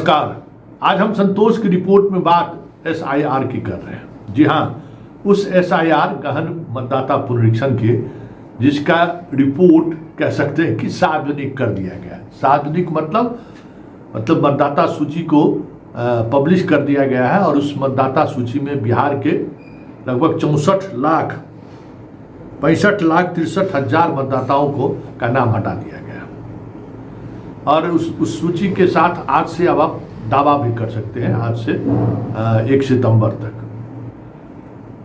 नमस्कार। आज हम संतोष की रिपोर्ट में बात एसआईआर की कर रहे हैं। जी हाँ, उस एसआईआर गहन मतदाता पुनरीक्षण के जिसका रिपोर्ट कह सकते हैं कि सार्वजनिक कर दिया गया। सार्वजनिक मतलब मतदाता सूची को पब्लिश कर दिया गया है और उस मतदाता सूची में बिहार के लगभग 65,63,हजार मतदाताओं को का नाम हटा दिया गया और उस सूची के साथ आज से अब आप दावा भी कर सकते हैं, आज से 1 सितंबर तक।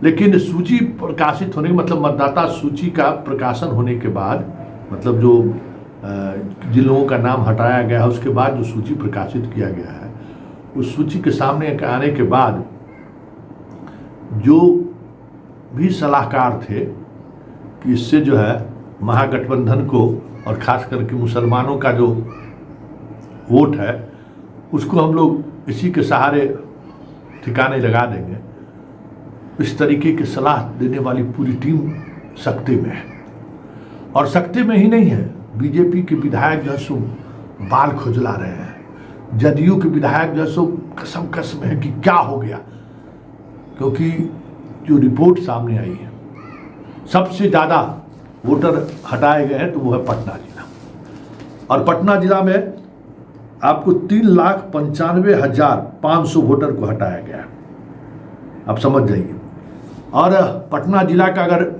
लेकिन सूची प्रकाशित होने मतलब मतदाता सूची का प्रकाशन होने के बाद मतलब जो जिन लोगों का नाम हटाया गया है उसके बाद जो सूची प्रकाशित किया गया है, उस सूची के सामने आने के बाद जो भी सलाहकार थे कि इससे जो है महागठबंधन को और खास करके मुसलमानों का जो वोट है उसको हम लोग इसी के सहारे ठिकाने लगा देंगे, इस तरीके की सलाह देने वाली पूरी टीम सख्ती में है। और सख्ती में ही नहीं है, बीजेपी के विधायक जो है सो बाल खुजला रहे हैं, जदयू के विधायक जो है सो कसम कसम है कि क्या हो गया, क्योंकि जो रिपोर्ट सामने आई है सबसे ज़्यादा वोटर हटाए गए हैं तो वो है पटना जिला। और पटना जिला में आपको 3,95,500 वोटर को हटाया गया, आप समझ जाइए। और पटना जिला का अगर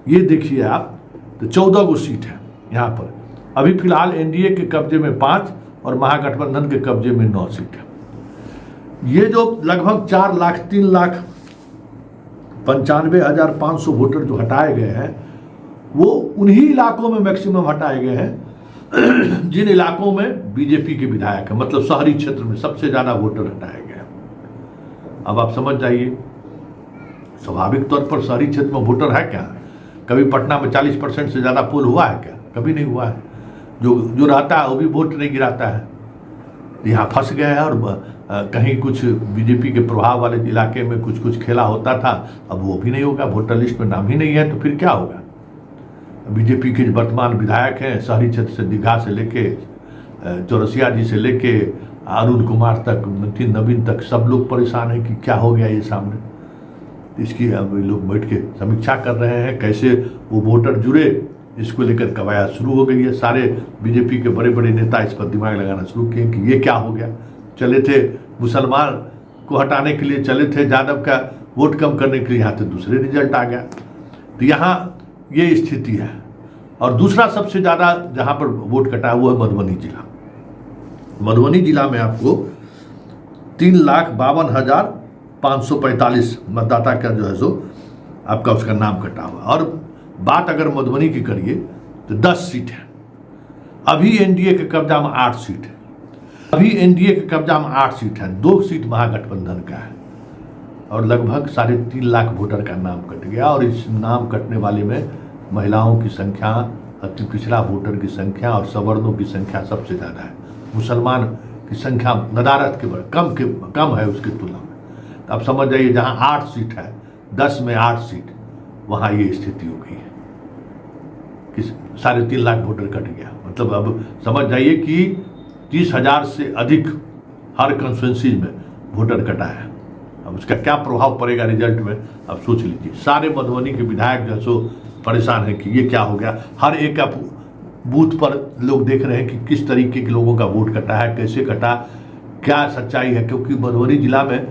ये देखिए आप तो 14 गो सीट है यहाँ पर। अभी फिलहाल एनडीए के कब्जे में 5 और महागठबंधन के कब्जे में 9 सीट है। ये जो लगभग 4,03,95,500 वोटर जो हटाए गए हैं वो उन्हीं इलाकों में मैक्सिमम हटाए गए हैं जिन इलाकों में बीजेपी के विधायक है, मतलब शहरी क्षेत्र में सबसे ज्यादा वोटर हटाए गए। अब आप समझ जाइए, स्वाभाविक तौर पर शहरी क्षेत्र में वोटर है क्या? कभी पटना में 40% से ज्यादा पोल हुआ है क्या? कभी नहीं हुआ है। जो रहता है वो भी वोट नहीं गिराता है। यहाँ फंस गए हैं और कहीं कुछ बीजेपी के प्रभाव वाले इलाके में कुछ खेला होता था, अब वो भी नहीं होगा, वोटर लिस्ट में नाम ही नहीं है, तो फिर क्या होगा? बीजेपी के वर्तमान विधायक हैं शहरी क्षेत्र से, दीघा से लेके चौरसिया जी से लेके अरुण कुमार तक, नितिन नवीन तक, सब लोग परेशान हैं कि क्या हो गया ये सामने। इसकी अब लोग बैठ के समीक्षा कर रहे हैं कैसे वो वोटर जुड़े, इसको लेकर कवायद शुरू हो गई है। सारे बीजेपी के बड़े बड़े नेता इस पर दिमाग लगाना शुरू किए कि ये क्या हो गया। चले थे मुसलमान को हटाने के लिए, चले थे यादव का वोट कम करने के लिए, यहाँ तो दूसरे रिजल्ट आ गया। तो यहाँ ये स्थिति है। और दूसरा सबसे ज़्यादा जहाँ पर वोट कटा वो है मधुबनी जिला। मधुबनी जिला में आपको 3,52,545 मतदाता का जो है सो आपका उसका नाम कटा हुआ। और बात अगर मधुबनी की करिए तो 10 सीट है। अभी एनडीए के कब्जा में 8 सीट है। अभी एनडीए के कब्जा में 8 सीट है, 2 सीट महागठबंधन का है। और लगभग 3.5 लाख वोटर का नाम कट गया। और इस नाम कटने वाले में महिलाओं की संख्या, अति पिछड़ा वोटर की संख्या और सवर्णों की संख्या सबसे ज़्यादा है। मुसलमान की संख्या नदारत के कम है उसकी तुलना में। तो आप समझ जाइए, जहाँ 8 सीट है, 10 में 8 सीट, वहाँ ये स्थिति हो गई है कि 3.5 लाख वोटर कट गया। मतलब अब समझ जाइए कि 30,000 से अधिक हर कंस्टिट्यूंसी में वोटर कटा है। अब उसका क्या प्रभाव पड़ेगा रिजल्ट में, अब सोच लीजिए। सारे मधुबनी के विधायक जो सो परेशान है कि ये क्या हो गया। हर एक का बूथ पर लोग देख रहे हैं कि किस तरीके के लोगों का वोट कटा है, कैसे कटा, क्या सच्चाई है। क्योंकि मधुबनी जिला में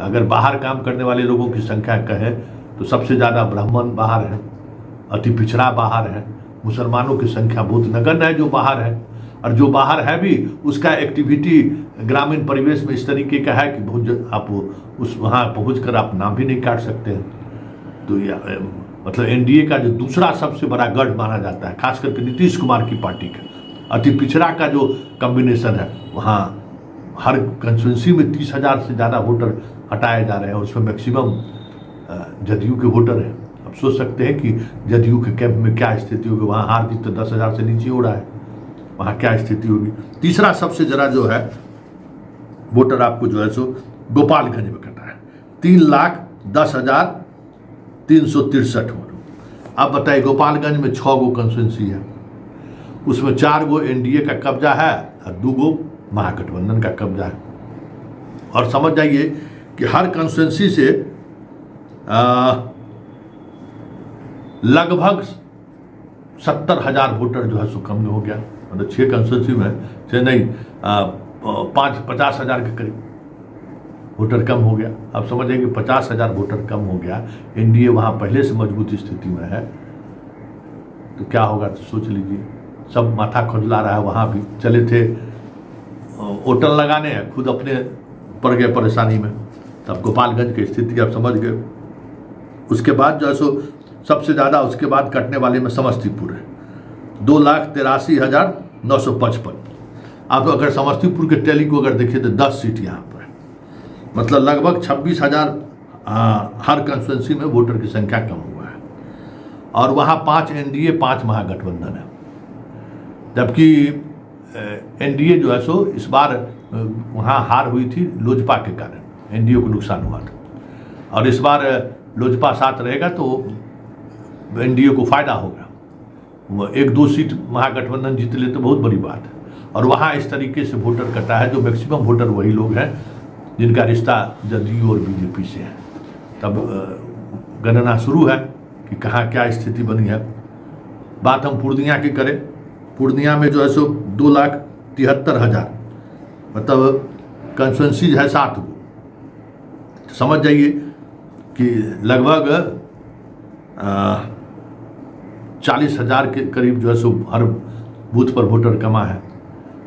अगर बाहर काम करने वाले लोगों की संख्या कहें तो सबसे ज़्यादा ब्राह्मण बाहर है, अति पिछड़ा बाहर है, मुसलमानों की संख्या बहुत नगण्य है जो बाहर है। और जो बाहर है भी उसका एक्टिविटी ग्रामीण परिवेश में इस तरीके का है कि बहुत आप उस वहाँ पहुँच कर आप नाम भी नहीं काट सकते हैं। तो मतलब एनडीए का जो दूसरा सबसे बड़ा गढ़ माना जाता है, खास करके नीतीश कुमार की पार्टी का अति पिछड़ा का जो कम्बिनेशन है, वहाँ हर कंस्टिट्यूंसी में 30,000 से ज़्यादा वोटर हटाए जा रहे हैं और उसमें मैक्सिमम जदयू के वोटर हैं। अब सोच सकते हैं कि जदयू के कैंप में क्या स्थिति होगी। वहाँ हार जीत तो 10,000 से नीचे हो रहा है, वहाँ क्या स्थिति होगी। तीसरा सबसे ज़रा जो है वोटर आपको जो है सो गोपालगंज में कटा है, 3,10,363 वोट। अब बताइए, गोपालगंज में 6 गो कंस्टिट्यूंसी है, उसमें 4 गो एनडीए का कब्जा है और 2 गो महागठबंधन का कब्जा है। और समझ जाइए कि हर कॉन्स्टिट्यूंसी से लगभग 70,000 वोटर जो है सो कम हो गया। मतलब 6 कॉन्स्टिट्यूंसी में से नहीं 50,000 के करीब वोटर कम हो गया। अब समझिए कि 50,000 वोटर कम हो गया। एनडीए वहाँ पहले से मजबूत स्थिति में है, तो क्या होगा तो सोच लीजिए। सब माथा खुजला रहा है। वहाँ भी चले थे होटल लगाने, खुद अपने पड़ गए परेशानी में। तब गोपालगंज की स्थिति आप समझ गए। उसके बाद जो है सो सबसे ज़्यादा उसके बाद कटने वाले में समस्तीपुर है, 2,83,955। आप अगर समस्तीपुर के टैली को अगर देखिए तो 10 सीट यहाँ पर है। मतलब लगभग 26,000 हर कंस्टिट्यूंसी में वोटर की संख्या कम हुआ है। और वहाँ 5 एनडीए 5 महागठबंधन है। जबकि एनडीए जो है सो इस बार वहाँ हार हुई थी लोजपा के कारण, एनडीए को नुकसान हुआ था। और इस बार लोजपा साथ रहेगा तो एनडीए को फायदा होगा। 1-2 सीट महागठबंधन जीत ले तो बहुत बड़ी बात है। और वहाँ इस तरीके से वोटर कटा है, जो मैक्सिमम वोटर वही लोग हैं जिनका रिश्ता जदयू और बीजेपी से है। तब गणना शुरू है कि कहाँ क्या स्थिति बनी है। बात हम पूर्णिया की करें, पूर्णिया में जो है सो 2,73,000, मतलब कंस्टिट्यूंसी है 7 को। समझ जाइए कि लगभग 40,000 के करीब जो है सो हर बूथ पर वोटर कमा है।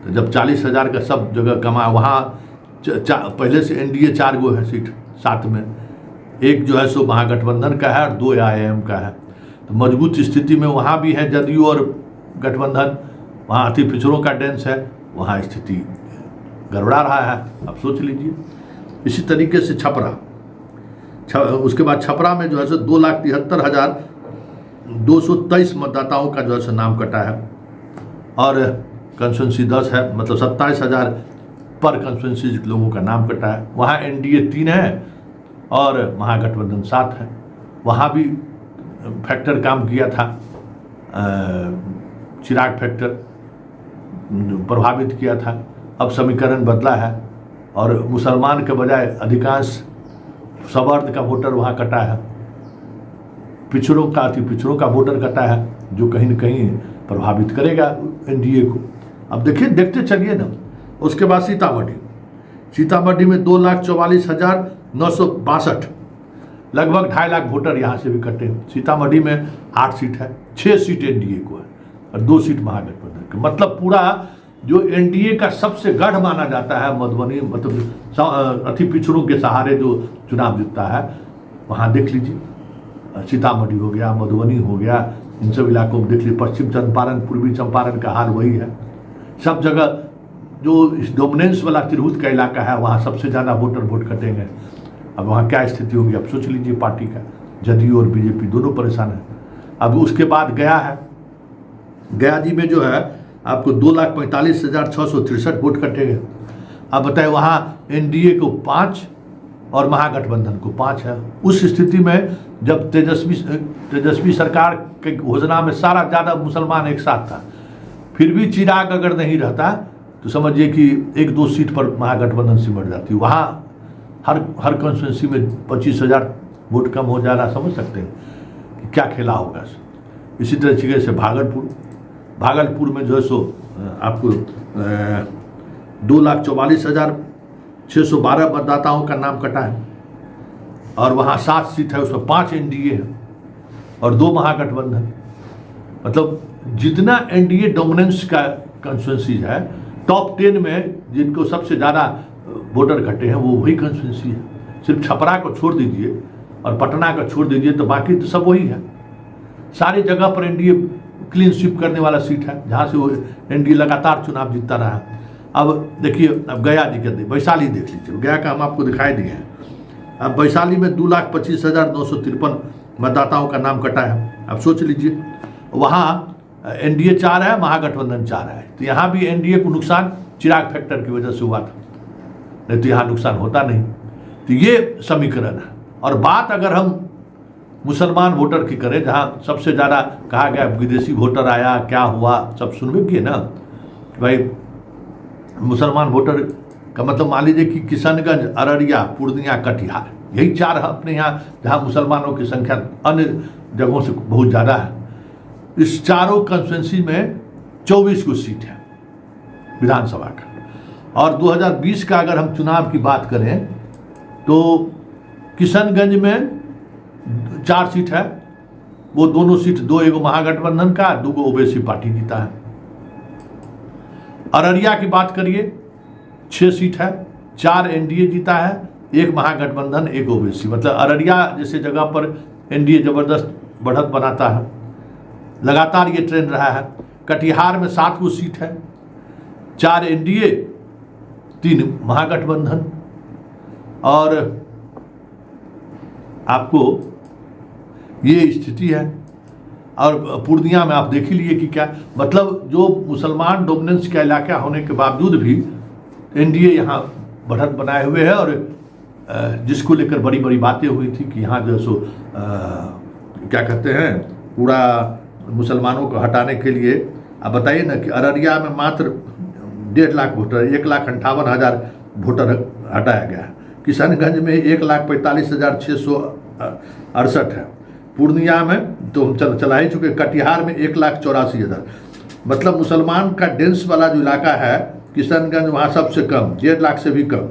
तो जब 40,000 का सब जगह कमा, वहाँ पहले से एनडीए 4 गो है सीट 7 में, 1 जो है सो महागठबंधन का है और 2 आईएम का है। तो मजबूत स्थिति में वहाँ भी है जदयू और गठबंधन। वहाँ अति पिछड़ों का डेंस है, वहाँ स्थिति गड़बड़ा रहा है। अब सोच लीजिए। इसी तरीके से छपरा, उसके बाद छपरा में जो है सो 2,73,223 मतदाताओं का जो है सो नाम कटा है। और कंस्टिट्यूंसी 10 है, मतलब 27,000 पर कंस्टिट्यूंसी लोगों का नाम कटा है। वहाँ एनडीए 3 है और महागठबंधन 7 है। वहाँ भी फैक्टर काम किया था, चिराग फैक्टर प्रभावित किया था। अब समीकरण बदला है और मुसलमान के बजाय अधिकांश सवर्ण का वोटर वहाँ कटा है। पिछड़ों का, अति पिछड़ों का वोटर कटा है, जो कहीं न कहीं प्रभावित करेगा एनडीए को। अब देखिए, देखते चलिए ना। उसके बाद सीतामढ़ी में 2,44,962, लगभग 2.5 लाख वोटर यहाँ से भी कटे। सीतामढ़ी में 8 सीट है, 6 सीट एनडीए को है और 2 सीट महागठबंधन की। मतलब पूरा जो एनडीए का सबसे गढ़ माना जाता है मधुबनी, मतलब अति पिछड़ों के सहारे जो चुनाव जीतता है, वहाँ देख लीजिए। सीतामढ़ी हो गया, मधुबनी हो गया, इन सब इलाकों में देख लीजिए। पश्चिम चंपारण, पूर्वी चंपारण का हाल वही है। सब जगह जो इस डोमिनेंस वाला तिरहुत का इलाका है, वहाँ सबसे ज़्यादा वोट कटेंगे। अब वहाँ क्या स्थिति होगी अब सोच लीजिए। पार्टी का जदयू और बीजेपी दोनों परेशान है। अब उसके बाद गया है, गया जी में जो है आपको 2,45,663 वोट कटेंगे। अब बताए वहाँ एनडीए को 5 और महागठबंधन को 5 है। उस स्थिति में जब तेजस्वी सरकार के घोषणा में सारा ज़्यादा मुसलमान एक साथ था, फिर भी चिराग अगर नहीं रहता तो समझिए कि 1-2 सीट पर महागठबंधन सिमट जाती। वहाँ हर कॉन्स्टिट्यूंसी में 25,000 वोट कम हो जा रहा। समझ सकते हैं कि क्या खेला होगा। इसी तरीके से भागलपुर में जो है सो आपको 2,44,612 मतदाताओं का नाम कटा है और वहाँ 7 सीट है, उसमें 5 एनडीए है और 2 महागठबंधन। मतलब जितना एनडीए डोमिनेंस का कंस्टिट्यूंसी है, टॉप 10 में जिनको सबसे ज़्यादा वोटर घटे हैं वो वही कंस्टिट्यूंसी है। सिर्फ छपरा को छोड़ दीजिए और पटना को छोड़ दीजिए तो बाकी तो सब वही है। सारी जगह पर एनडीए क्लीन स्वीप करने वाला सीट है, जहाँ से वो एनडीए लगातार चुनाव जीतता रहा। अब देखिए, अब गया जी के वैशाली देख लीजिए। गया का हम आपको दिखाई दिए हैं। अब वैशाली में 2,25,953 मतदाताओं का नाम कटा है। अब सोच लीजिए, वहाँ एनडीए 4 है, महागठबंधन 4 है। तो यहाँ भी एनडीए को नुकसान चिराग फैक्टर की वजह से हुआ था, नहीं तो यहाँ नुकसान होता नहीं। तो ये समीकरण है। और बात अगर हम मुसलमान वोटर की करें, जहाँ सबसे ज़्यादा कहा गया विदेशी वोटर आया, क्या हुआ, सब सुनवे किए ना। भाई मुसलमान वोटर का मतलब मान लीजिए कि किशनगंज, अररिया, पूर्णिया, कटिहार, यही 4 है अपने यहाँ जहाँ मुसलमानों की संख्या अन्य जगहों से बहुत ज़्यादा है। इस चारों कंस्टिट्यूंसी में 24 को सीट है विधानसभा का। और 2020 का अगर हम चुनाव की बात करें तो किशनगंज में 4 सीट है, वो दोनों सीट, 2 एगो महागठबंधन का, 2 ओबीसी पार्टी जीता है। अररिया की बात करिए 6 सीट है, 4 एनडीए जीता है, 1 महागठबंधन, 1 ओबीसी। मतलब अररिया जैसे जगह पर एनडीए जबरदस्त बढ़त बनाता है, लगातार ये ट्रेंड रहा है। कटिहार में 7 को सीट है, 4 एनडीए, 3 महागठबंधन। और आपको ये स्थिति है। और पूर्णिया में आप देख ही लिए कि क्या, मतलब जो मुसलमान डोमिनेंस का इलाका होने के बावजूद भी एनडीए यहाँ बढ़त बनाए हुए है। और जिसको लेकर बड़ी बड़ी बातें हुई थी कि यहाँ जो सो क्या कहते हैं, पूरा मुसलमानों को हटाने के लिए। आप बताइए ना कि अररिया में मात्र 1.5 लाख वोटर, 1,58,000 वोटर हटाया गया है। किशनगंज में 1,45,668 है। पूर्णिया में तो हम चला ही चुके। कटिहार में 1,84,000। मतलब मुसलमान का डेंस वाला जो इलाका है किशनगंज, वहाँ सबसे कम, 1.5 लाख से भी कम।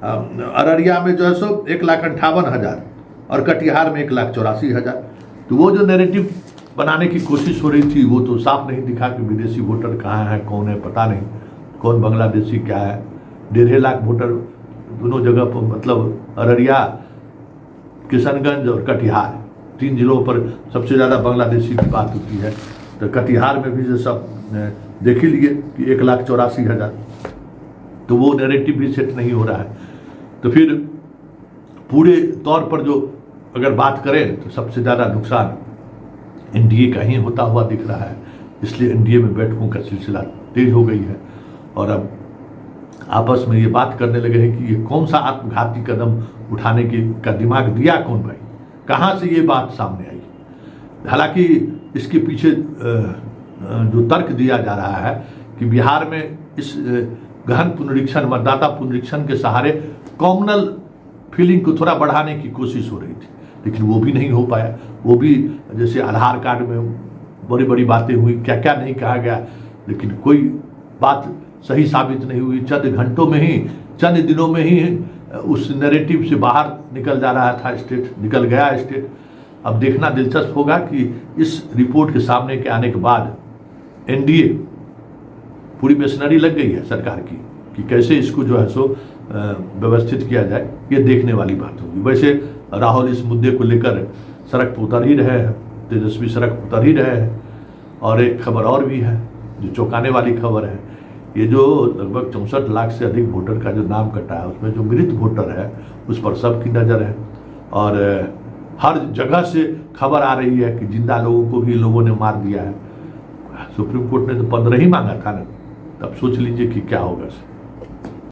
अररिया में जो है सो 1,58,000 और कटिहार में 1,84,000। तो वो जो नैरेटिव बनाने की कोशिश हो रही थी वो तो साफ नहीं दिखा कि विदेशी वोटर कहाँ है, कौन है, पता नहीं कौन बांग्लादेशी क्या है। 1.5 लाख वोटर दोनों जगह पर, मतलब अररिया, किशनगंज और कटिहार, 3 जिलों पर सबसे ज़्यादा बांग्लादेशी की बात होती है। तो कटिहार में भी जो सब देख ही लिए कि 1,84,000। तो वो नैरेटिव भी सेट नहीं हो रहा है। तो फिर पूरे तौर पर जो अगर बात करें तो सबसे ज़्यादा नुकसान एनडीए का ही होता हुआ दिख रहा है। इसलिए एनडीए में बैठकों का सिलसिला तेज हो गई है। और अब आपस में ये बात करने लगे हैं कि ये कौन सा आत्मघाती कदम उठाने का दिमाग दिया कौन भाई, कहाँ से ये बात सामने आई। हालांकि इसके पीछे जो तर्क दिया जा रहा है कि बिहार में इस गहन पुनरीक्षण, मतदाता पुनरीक्षण के सहारे कॉमनल फीलिंग को थोड़ा बढ़ाने की कोशिश हो रही थी, लेकिन वो भी नहीं हो पाया। वो भी जैसे आधार कार्ड में बड़ी बड़ी बातें हुई, क्या क्या नहीं कहा गया, लेकिन कोई बात सही साबित नहीं हुई। चंद घंटों में ही, चंद दिनों में ही उस नैरेटिव से बाहर निकल जा रहा था स्टेट, निकल गया स्टेट। अब देखना दिलचस्प होगा कि इस रिपोर्ट के सामने के आने के बाद एनडीए पूरी मशीनरी लग गई है सरकार की कि कैसे इसको जो है सो व्यवस्थित किया जाए। ये देखने वाली बात होगी। वैसे राहुल इस मुद्दे को लेकर सड़क पर उतर ही रहे हैं, तेजस्वी सड़क पर उतर ही रहे हैं। और एक खबर और भी है जो चौंकाने वाली खबर है। ये जो लगभग 64 लाख से अधिक वोटर का जो नाम कटा है, उसमें जो मृत वोटर है उस पर सबकी नज़र है। और हर जगह से खबर आ रही है कि जिंदा लोगों को भी लोगों ने मार दिया है। सुप्रीम कोर्ट ने तो 15 ही मांगा था ना, तब सोच लीजिए कि क्या होगा।